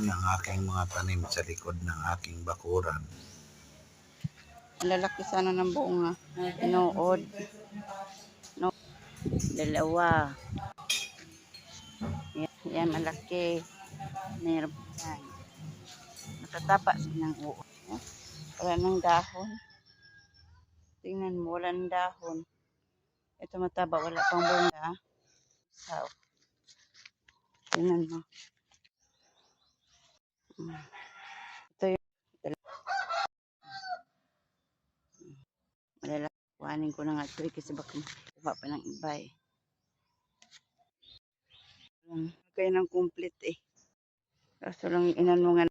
ang aking mga tanim sa likod ng aking bakuran. Ang lalaki sana ng bunga. Inood. No. Dalawa. Yan, malaki. Meron yan. Natatapa ng uod. Oh, wala ng dahon. Tingnan mo, wala ng dahon. Ito mataba, wala pang bunga. So, tingnan mo. Ito yung malalaki. Kuhanin ko na nga ito kasi baka makuha pa ng iba eh. Kaya ng complete eh. Kaso lang inanungan.